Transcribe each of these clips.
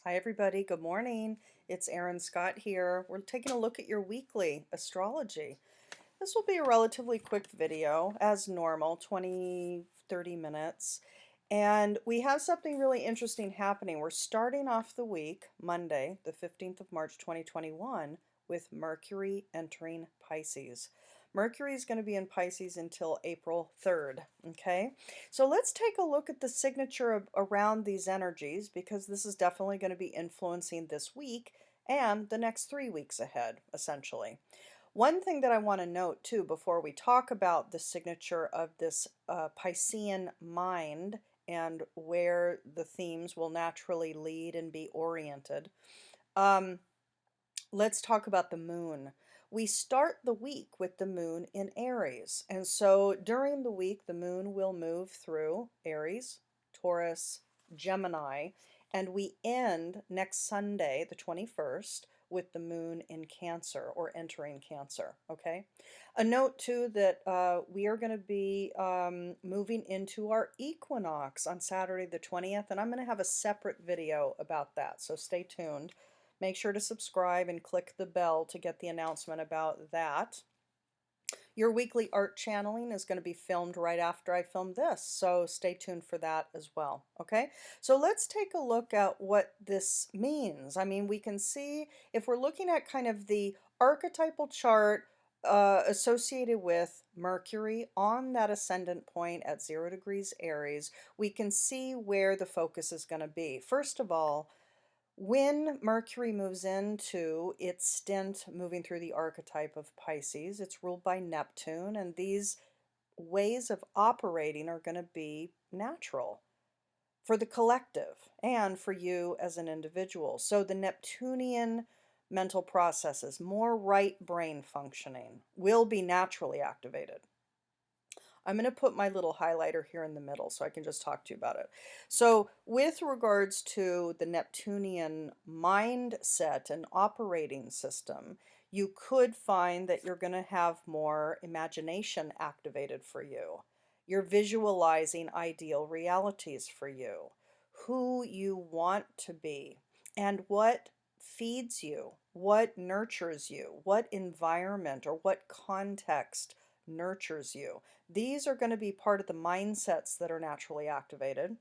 Hi everybody, good morning. It's Erin Scott here. We're taking a look at your weekly astrology. This will be a relatively quick video, as normal, 20-30 minutes. And we have something really interesting happening. We're starting off the week, Monday, the 15th of March 2021, with Mercury entering Pisces. Mercury is going to be in Pisces until April 3rd, okay? So let's take a look at the signature around these energies because this is definitely going to be influencing this week and the next 3 weeks ahead, essentially. One thing that I want to note too before we talk about the signature of this Piscean mind and where the themes will naturally lead and be oriented, um, let's talk about the moon. We start the week with the moon in Aries. And so during the week, the moon will move through Aries, Taurus, Gemini, and we end next Sunday, the 21st, with the moon in Cancer or entering Cancer. Okay. A note too that we are going to be moving into our equinox on Saturday, the 20th, and I'm going to have a separate video about that. So stay tuned. Make sure to subscribe and click the bell to get the announcement about that. Your weekly art channeling is going to be filmed right after I film this, so stay tuned for that as well. Okay, so let's take a look at what this means. I mean, we can see if we're looking at kind of the archetypal chart associated with Mercury on that ascendant point at 0 degrees Aries, we can see where the focus is going to be. First of all, when Mercury moves into its stint moving through the archetype of Pisces, it's ruled by Neptune, and these ways of operating are going to be natural for the collective and for you as an individual. So the Neptunian mental processes, more right brain functioning, will be naturally activated. I'm going to put my little highlighter here in the middle so I can just talk to you about it. So with regards to the Neptunian mindset and operating system, you could find that you're going to have more imagination activated for you. You're visualizing ideal realities for you, who you want to be, and what feeds you, what nurtures you, what environment or what context nurtures you. These are going to be part of the mindsets that are naturally activated.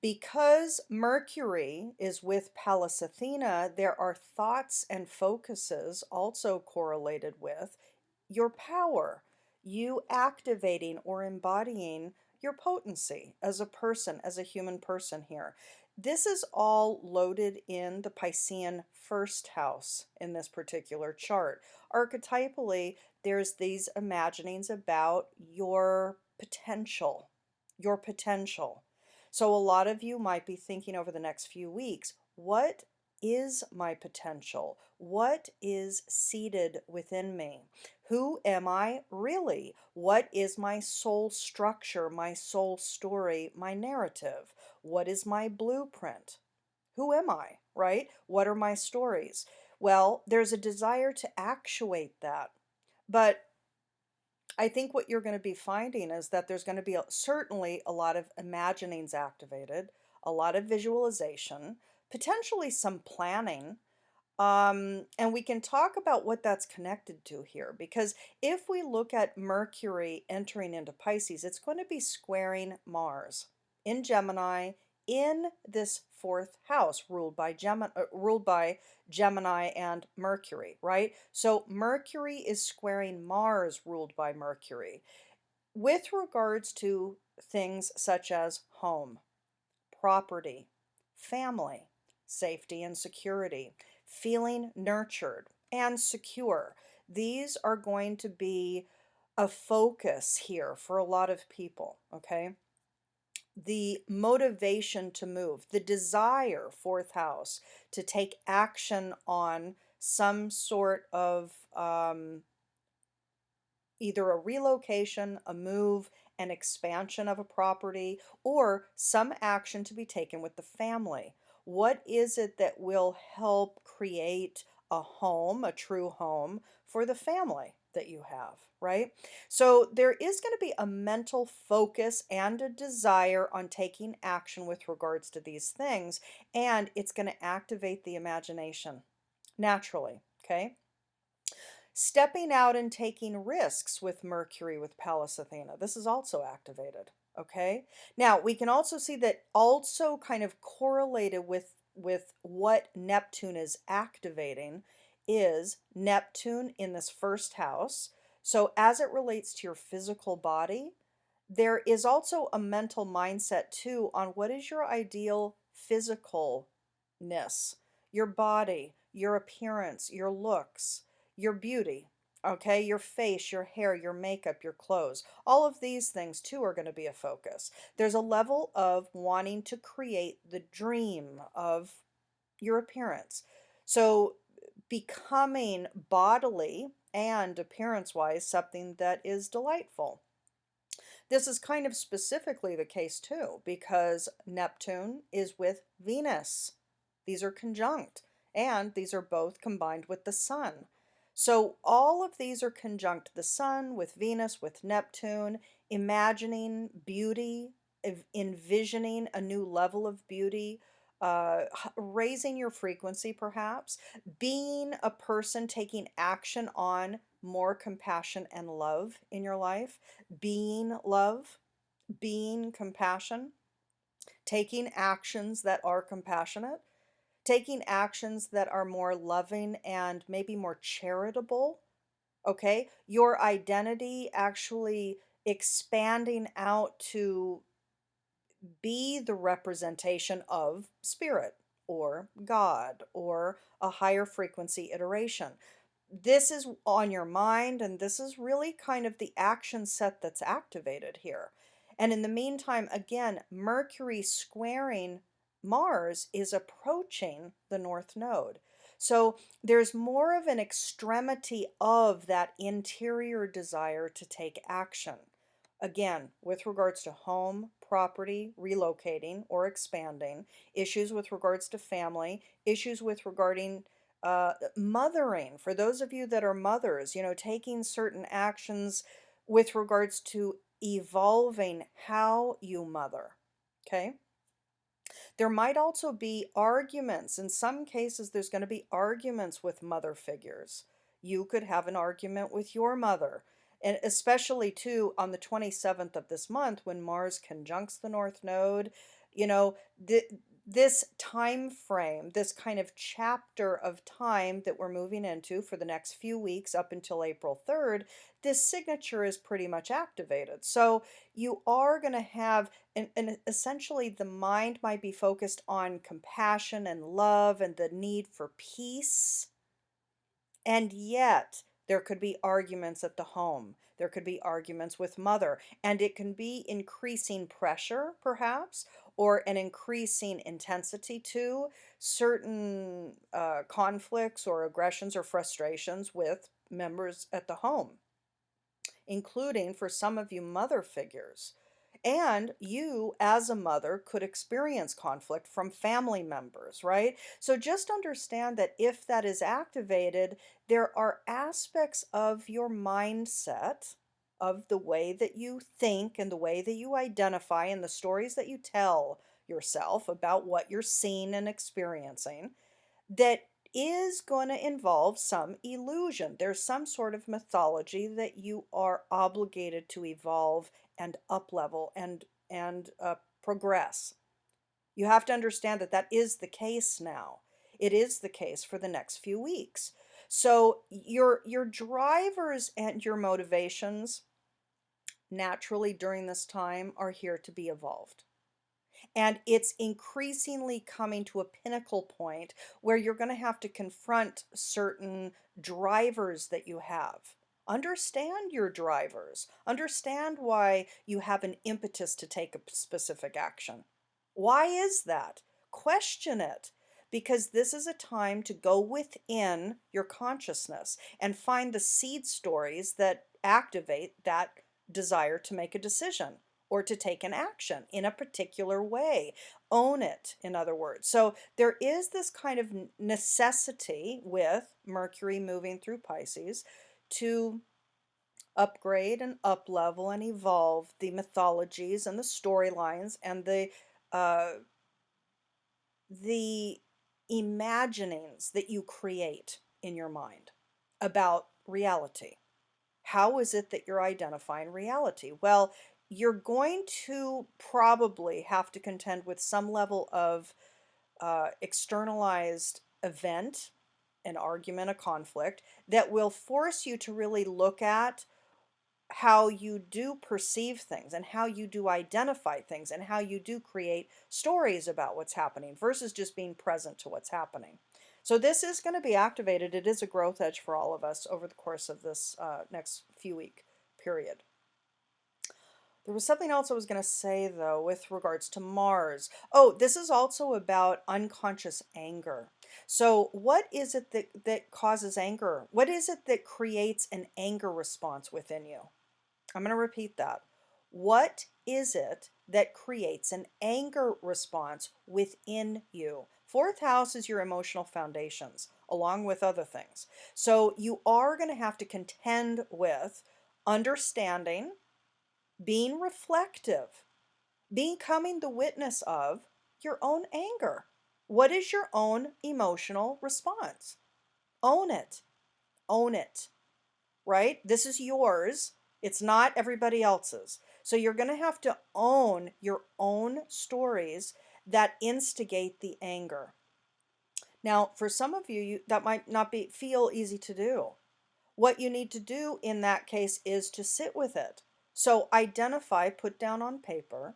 Because Mercury is with Pallas Athena, there are thoughts and focuses also correlated with your power, you activating or embodying your potency as a person, as a human person here. This is all loaded in the Piscean first house in this particular chart. Archetypally, there's these imaginings about your potential, your potential. So a lot of you might be thinking over the next few weeks, what is my potential? What is seated within me? Who am I really? What is my soul structure, my soul story, my narrative? What is my blueprint? Who am I, right? What are my stories? Well, there's a desire to actuate that. But I think what you're going to be finding is that there's going to be certainly a lot of imaginings activated, a lot of visualization, potentially some planning. And we can talk about what that's connected to here, because if we look at Mercury entering into Pisces, it's going to be squaring Mars in Gemini in this fourth house ruled by Gemini and Mercury, right? So Mercury is squaring Mars ruled by Mercury with regards to things such as home, property, family, safety and security, feeling nurtured and secure. These are going to be a focus here for a lot of people, okay? The motivation to move, the desire, fourth house, to take action on some sort of either a relocation, a move, an expansion of a property, or some action to be taken with the family. What is it that will help create a home, a true home for the family that you have, right? So there is going to be a mental focus and a desire on taking action with regards to these things, and it's going to activate the imagination naturally, okay? Stepping out and taking risks with Mercury with Pallas Athena. This is also activated. Okay. Now we can also see that also kind of correlated with what Neptune is activating is Neptune in this first house. So as it relates to your physical body, there is also a mental mindset too on what is your ideal physicalness, your body, your appearance, your looks, your beauty, okay, your face, your hair, your makeup, your clothes. All of these things too are going to be a focus. There's a level of wanting to create the dream of your appearance. So becoming bodily and appearance wise something that is delightful. This is kind of specifically the case too, because Neptune is with Venus. These are conjunct, and these are both combined with the Sun. So all of these are conjunct the Sun with Venus, with Neptune, imagining beauty, envisioning a new level of beauty, raising your frequency perhaps, being a person taking action on more compassion and love in your life, being love, being compassion, taking actions that are compassionate, taking actions that are more loving and maybe more charitable. Okay, your identity actually expanding out to be the representation of spirit or God or a higher frequency iteration. This is on your mind, and this is really kind of the action set that's activated here. And in the meantime, again, Mercury squaring Mars is approaching the North Node. So there's more of an extremity of that interior desire to take action. Again, with regards to home, property, relocating or expanding, issues with regards to family, issues with regarding mothering. For those of you that are mothers, taking certain actions with regards to evolving how you mother. Okay. There might also be arguments. In some cases, there's going to be arguments with mother figures. You could have an argument with your mother. And especially, too, on the 27th of this month, when Mars conjuncts the North Node, you know, th- this time frame, this kind of chapter of time that we're moving into for the next few weeks up until April 3rd, this signature is pretty much activated. So you are going to have and essentially the mind might be focused on compassion and love and the need for peace, and yet there could be arguments at the home, there could be arguments with mother, and it can be increasing pressure perhaps, or an increasing intensity to certain conflicts or aggressions or frustrations with members at the home, including for some of you mother figures. And you, as a mother, could experience conflict from family members, right? So just understand that if that is activated, there are aspects of your mindset, of the way that you think and the way that you identify and the stories that you tell yourself about what you're seeing and experiencing, that is going to involve some illusion. There's some sort of mythology that you are obligated to evolve and up level and progress. You have to understand that that is the case now. It is the case for the next few weeks. So your drivers and your motivations naturally during this time are here to be evolved. And it's increasingly coming to a pinnacle point where you're going to have to confront certain drivers that you have. Understand your drivers. Understand why you have an impetus to take a specific action. Why is that? Question it. Because this is a time to go within your consciousness and find the seed stories that activate that desire to make a decision or to take an action in a particular way. Own it, in other words. So there is this kind of necessity with Mercury moving through Pisces to upgrade and up-level and evolve the mythologies and the storylines and uh, the imaginings that you create in your mind about reality. How is it that you're identifying reality? Well, you're going to probably have to contend with some level of externalized event, an argument, a conflict that will force you to really look at how you do perceive things and how you do identify things and how you do create stories about what's happening versus just being present to what's happening. So this is going to be activated. It is a growth edge for all of us over the course of this next few week period. There was something else I was going to say, though, with regards to Mars. Oh, this is also about unconscious anger. So what is it that causes anger? What is it that creates an anger response within you? I'm going to repeat that. What is it that creates an anger response within you? Fourth house is your emotional foundations, along with other things. So you are going to have to contend with understanding, being reflective, becoming the witness of your own anger. What is your own emotional response? Own it. Own it. Right? This is yours. It's not everybody else's. So you're going to have to own your own stories that instigate the anger. Now, for some of you, that might not feel easy to do. What you need to do in that case is to sit with it. So identify, put down on paper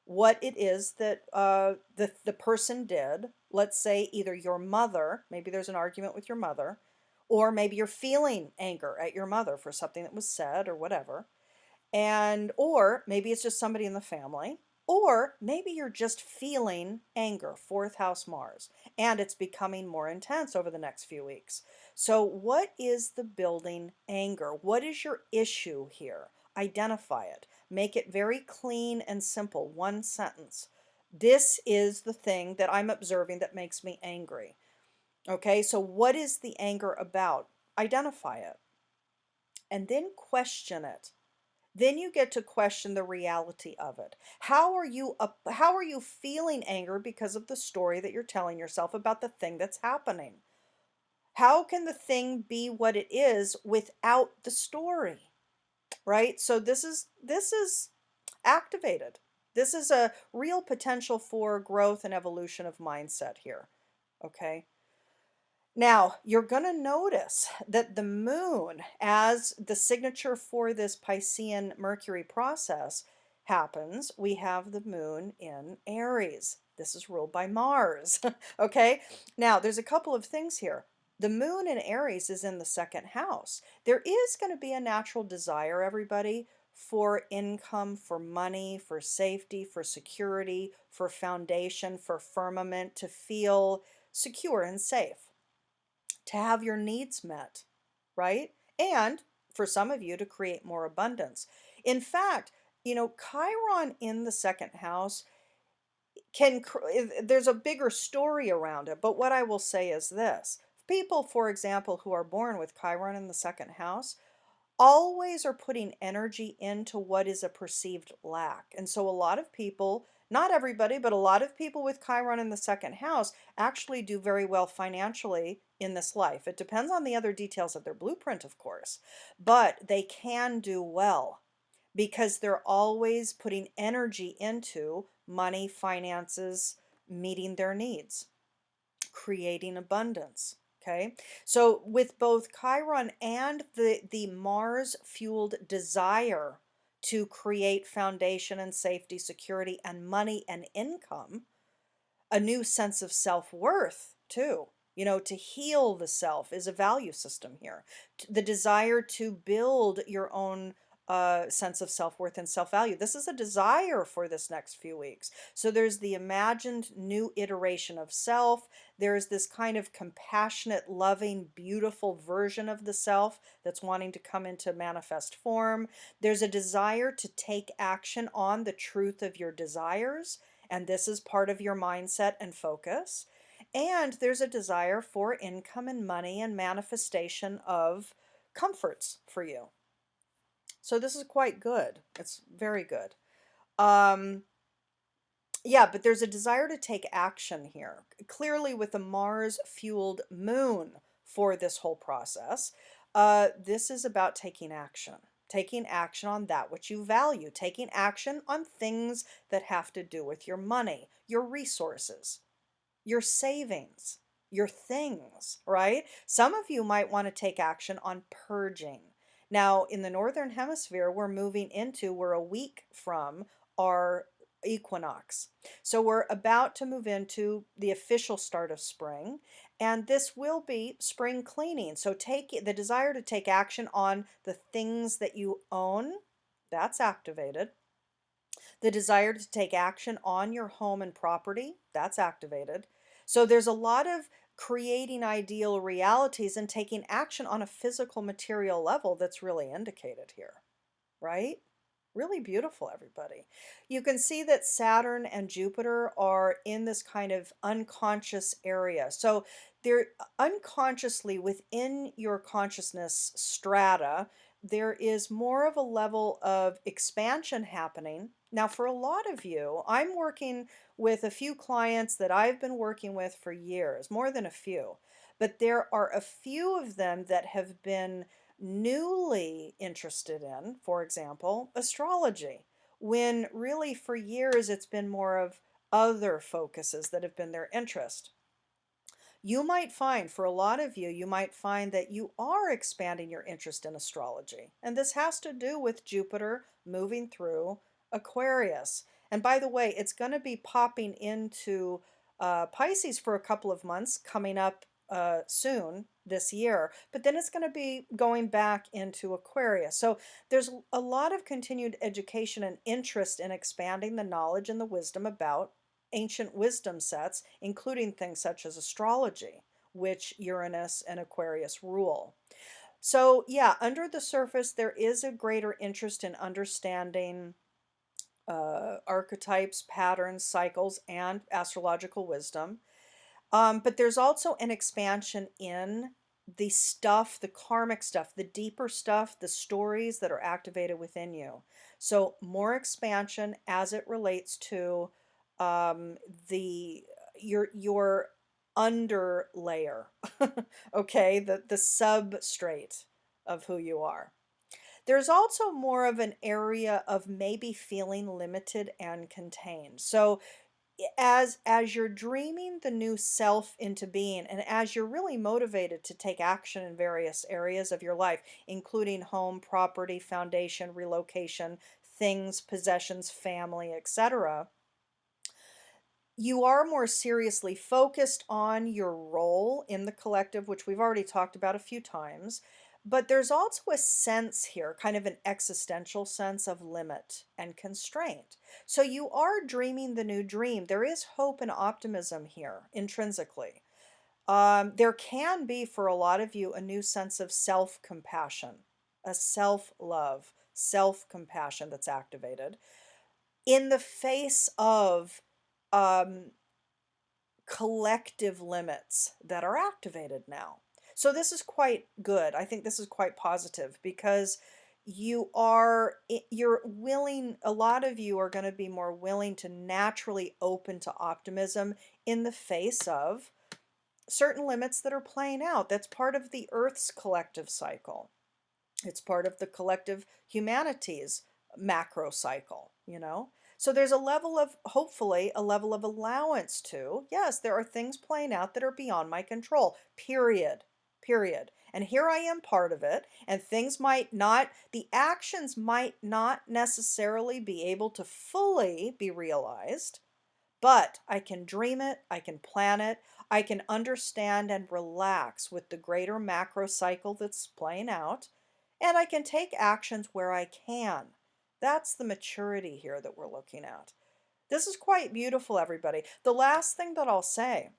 what it is that the person did. Let's say either your mother, maybe there's an argument with your mother, or maybe you're feeling anger at your mother for something that was said or whatever. And or maybe it's just somebody in the family, or maybe you're just feeling anger, fourth house Mars, and it's becoming more intense over the next few weeks. So what is the building anger? What is your issue here? Identify it. Make it very clean and simple, one sentence. This is the thing that I'm observing that makes me angry. Okay, so what is the anger about? Identify it. And then question it. Then you get to question the reality of it. How are you feeling anger because of the story that you're telling yourself about the thing that's happening? How can the thing be what it is without the story? Right? So this is activated. This is a real potential for growth and evolution of mindset here. Okay? Now, you're going to notice that the moon, as the signature for this Piscean Mercury process happens, we have the moon in Aries. This is ruled by Mars. Okay? Now, there's a couple of things here. The moon in Aries is in the second house. There is going to be a natural desire, everybody, for income, for money, for safety, for security, for foundation, for firmament, to feel secure and safe, to have your needs met, right? And for some of you to create more abundance. In fact, Chiron in the second house there's a bigger story around it, but what I will say is this. People, for example, who are born with Chiron in the second house always are putting energy into what is a perceived lack. And so a lot of people, not everybody, but a lot of people with Chiron in the second house actually do very well financially in this life. It depends on the other details of their blueprint, of course, but they can do well because they're always putting energy into money, finances, meeting their needs, creating abundance. Okay, so with both Chiron and the Mars fueled desire to create foundation and safety, security, and money and income, a new sense of self-worth too. To heal the self is a value system here. The desire to build your own sense of self-worth and self-value. This is a desire for this next few weeks. So there's the imagined new iteration of self. There's this kind of compassionate, loving, beautiful version of the self that's wanting to come into manifest form. There's a desire to take action on the truth of your desires, and this is part of your mindset and focus. And there's a desire for income and money and manifestation of comforts for you. So this is quite good. It's very good. Um, yeah, but there's a desire to take action here. Clearly, with the Mars fueled moon for this whole process, this is about taking action on that which you value, taking action on things that have to do with your money, your resources, your savings, your things, right? Some of you might want to take action on purging. Now, in the Northern Hemisphere, we're a week from our equinox. So we're about to move into the official start of spring, and this will be spring cleaning. So take the desire to take action on the things that you own, that's activated. The desire to take action on your home and property, that's activated. So there's a lot of creating ideal realities and taking action on a physical material level that's really indicated here, right? Really beautiful, everybody. You can see that Saturn and Jupiter are in this kind of unconscious area. So they're unconsciously within your consciousness strata, there is more of a level of expansion happening. Now, for a lot of you, I'm working with a few clients that I've been working with for years, more than a few, but there are a few of them that have been newly interested in, for example, astrology, when really for years it's been more of other focuses that have been their interest. You might find, for a lot of you, you might find that you are expanding your interest in astrology. And this has to do with Jupiter moving through Aquarius. And by the way, it's going to be popping into Pisces for a couple of months coming up soon this year, but then it's going to be going back into Aquarius. So there's a lot of continued education and interest in expanding the knowledge and the wisdom about ancient wisdom sets, including things such as astrology, which Uranus and Aquarius rule. So, yeah, under the surface, there is a greater interest in understanding archetypes, patterns, cycles, and astrological wisdom. But there's also an expansion in the stuff, the karmic stuff, the deeper stuff, the stories that are activated within you. So more expansion as it relates to um, the your under layer, okay, the substrate of who you are. There's also more of an area of maybe feeling limited and contained. So as you're dreaming the new self into being, and as you're really motivated to take action in various areas of your life, including home, property, foundation, relocation, things, possessions, family, etc., you are more seriously focused on your role in the collective, which we've already talked about a few times. But there's also a sense here, kind of an existential sense of limit and constraint. So you are dreaming the new dream. There is hope and optimism here intrinsically. There can be, for a lot of you, a new sense of self compassion, a self love, self compassion that's activated in the face of um, collective limits that are activated now. So this is quite good. I think this is quite positive because you're willing, a lot of you are going to be more willing to naturally open to optimism in the face of certain limits that are playing out. That's part of the Earth's collective cycle. It's part of the collective humanities macro cycle, you know? So there's a level of, hopefully, a level of allowance to, yes, there are things playing out that are beyond my control, period, period. And here I am part of it, and things might not, the actions might not necessarily be able to fully be realized, but I can dream it, I can plan it, I can understand and relax with the greater macro cycle that's playing out, and I can take actions where I can. That's the maturity here that we're looking at. This is quite beautiful, everybody. The last thing that I'll say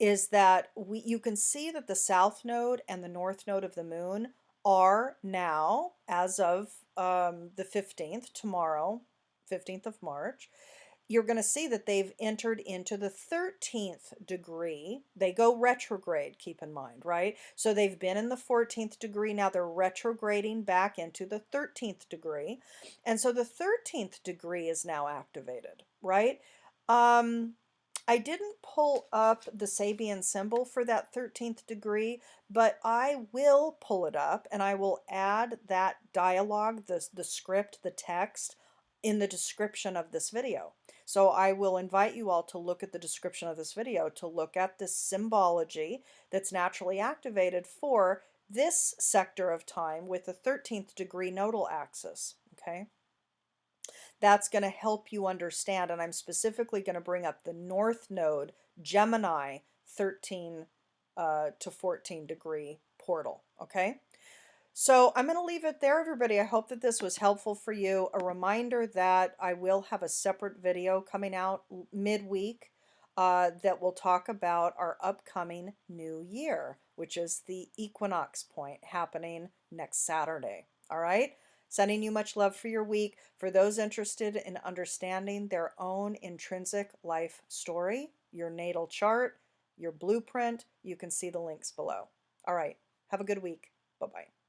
is that you can see that the south node and the north node of the moon are now, as of the 15th, tomorrow, 15th of March, you're going to see that they've entered into the 13th degree. They go retrograde, keep in mind, right? So they've been in the 14th degree. Now they're retrograding back into the 13th degree. And so the 13th degree is now activated, right? I didn't pull up the Sabian symbol for that 13th degree, but I will pull it up and I will add that dialogue, the script, the text in the description of this video. So I will invite you all to look at the description of this video to look at this symbology that's naturally activated for this sector of time with the 13th degree nodal axis, okay? That's going to help you understand, and I'm specifically going to bring up the North Node, Gemini 13 to 14 degree portal, okay? So I'm going to leave it there, everybody. I hope that this was helpful for you. A reminder that I will have a separate video coming out midweek that will talk about our upcoming new year, which is the equinox point happening next Saturday. All right? Sending you much love for your week. For those interested in understanding their own intrinsic life story, your natal chart, your blueprint, you can see the links below. All right. Have a good week. Bye-bye.